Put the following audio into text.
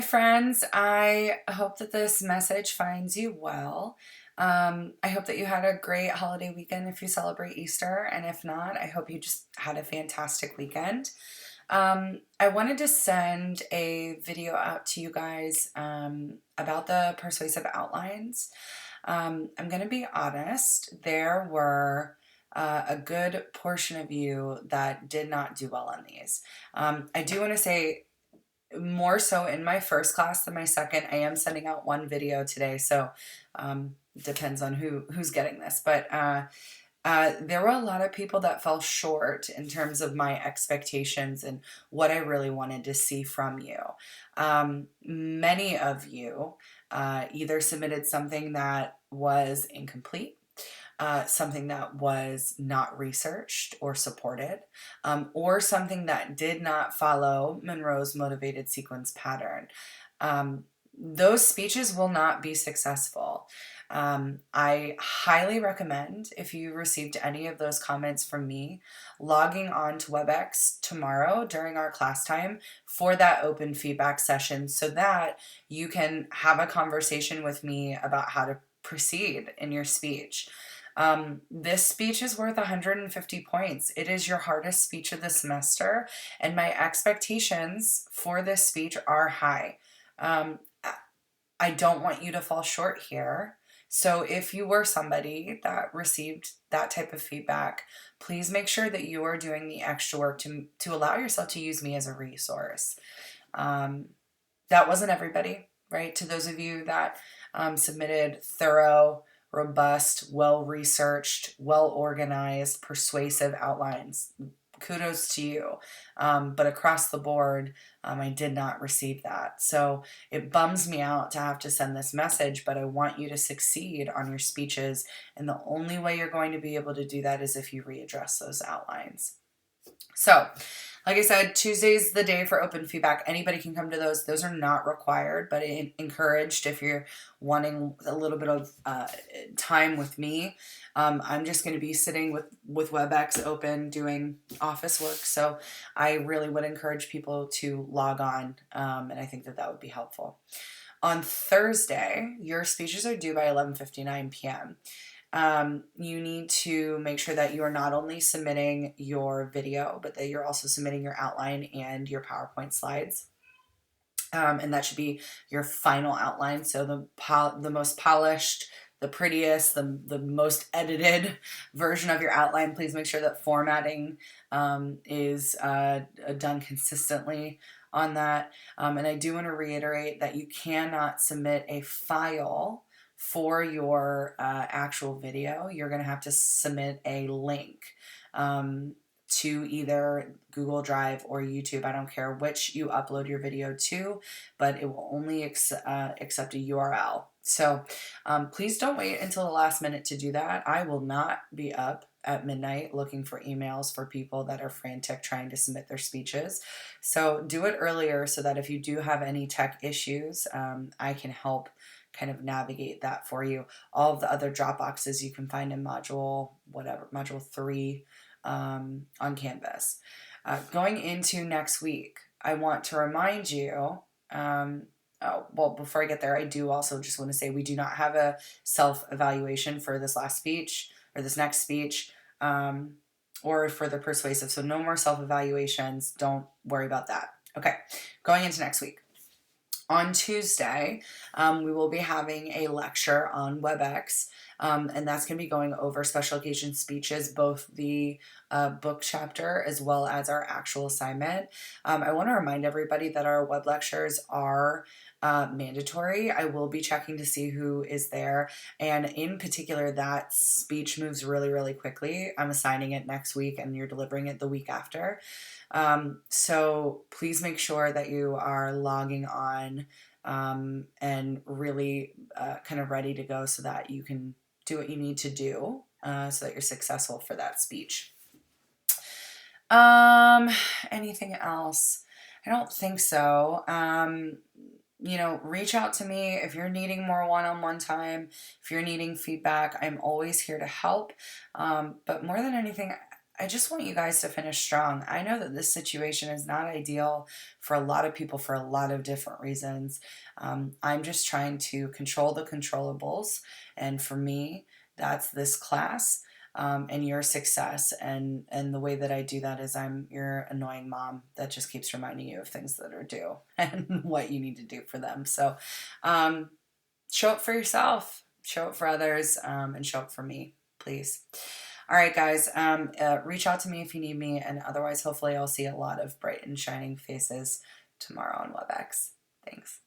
my friends. I hope that this message finds you well. I hope that you had a great holiday weekend if you celebrate Easter, and if not, I hope you just had a fantastic weekend. I wanted to send a video out to you guys about the persuasive outlines. I'm going to be honest, there were a good portion of you that did not do well on these. I do want to say, more so in my first class than my second. I am sending out one video today, so depends on who's getting this. But there were a lot of people that fell short in terms of my expectations and what I really wanted to see from you. Many of you either submitted something that was incomplete, something that was not researched or supported, or something that did not follow Monroe's motivated sequence pattern. Those speeches will not be successful. I highly recommend, if you received any of those comments from me, logging on to WebEx tomorrow during our class time for that open feedback session so that you can have a conversation with me about how to proceed in your speech. This speech is worth 150 points. It is your hardest speech of the semester, and my expectations for this speech are high. I don't want you to fall short here. So if you were somebody that received that type of feedback, please make sure that you are doing the extra work to allow yourself to use me as a resource. That wasn't everybody, right? To those of you that submitted thorough, robust, well-researched, well-organized, persuasive outlines, kudos to you. But across the board, I did not receive that. So it bums me out to have to send this message, but I want you to succeed on your speeches. And the only way you're going to be able to do that is if you readdress those outlines. So, like I said, Tuesday's the day for open feedback. Anybody can come to those. Those are not required, but encouraged if you're wanting a little bit of time with me. I'm just going to be sitting with WebEx open doing office work. So I really would encourage people to log on, and I think that would be helpful. On Thursday, your speeches are due by 11:59 p.m. You need to make sure that you are not only submitting your video, but that you're also submitting your outline and your PowerPoint slides. And that should be your final outline. So the most polished, the prettiest, the most edited version of your outline. Please make sure that formatting is done consistently on that. And I do want to reiterate that you cannot submit a file for your actual video. You're going to have to submit a link to either Google Drive or YouTube. I don't care which you upload your video to, but it will only accept a URL. So please don't wait until the last minute to do that. I will not be up at midnight looking for emails for people that are frantic trying to submit their speeches. So do it earlier so that if you do have any tech issues, I can help kind of navigate that for you. All of the other drop boxes you can find in module 3 on Canvas. Going into next week, I want to remind you, before I get there, I do also just want to say we do not have a self-evaluation for this last speech or this next speech, or for the persuasive. So no more self-evaluations. Don't worry about that. Okay, going into next week. On Tuesday, we will be having a lecture on WebEx, and that's going to be going over special occasion speeches, both the book chapter as well as our actual assignment. I want to remind everybody that our web lectures are mandatory. I will be checking to see who is there, and in particular, that speech moves really, really quickly. I'm assigning it next week, and you're delivering it the week after. So please make sure that you are logging on and really kind of ready to go so that you can do what you need to do so that you're successful for that speech. Anything else? I don't think so. Reach out to me if you're needing more one-on-one time, if you're needing feedback. I'm always here to help. But more than anything, I just want you guys to finish strong. I know that this situation is not ideal for a lot of people for a lot of different reasons. I'm just trying to control the controllables. And for me, that's this class and your success. And the way that I do that is I'm your annoying mom that just keeps reminding you of things that are due and what you need to do for them. So um, show up for yourself, show up for others, and show up for me, please. All right, guys, reach out to me if you need me, and otherwise, hopefully, I'll see a lot of bright and shining faces tomorrow on WebEx. Thanks.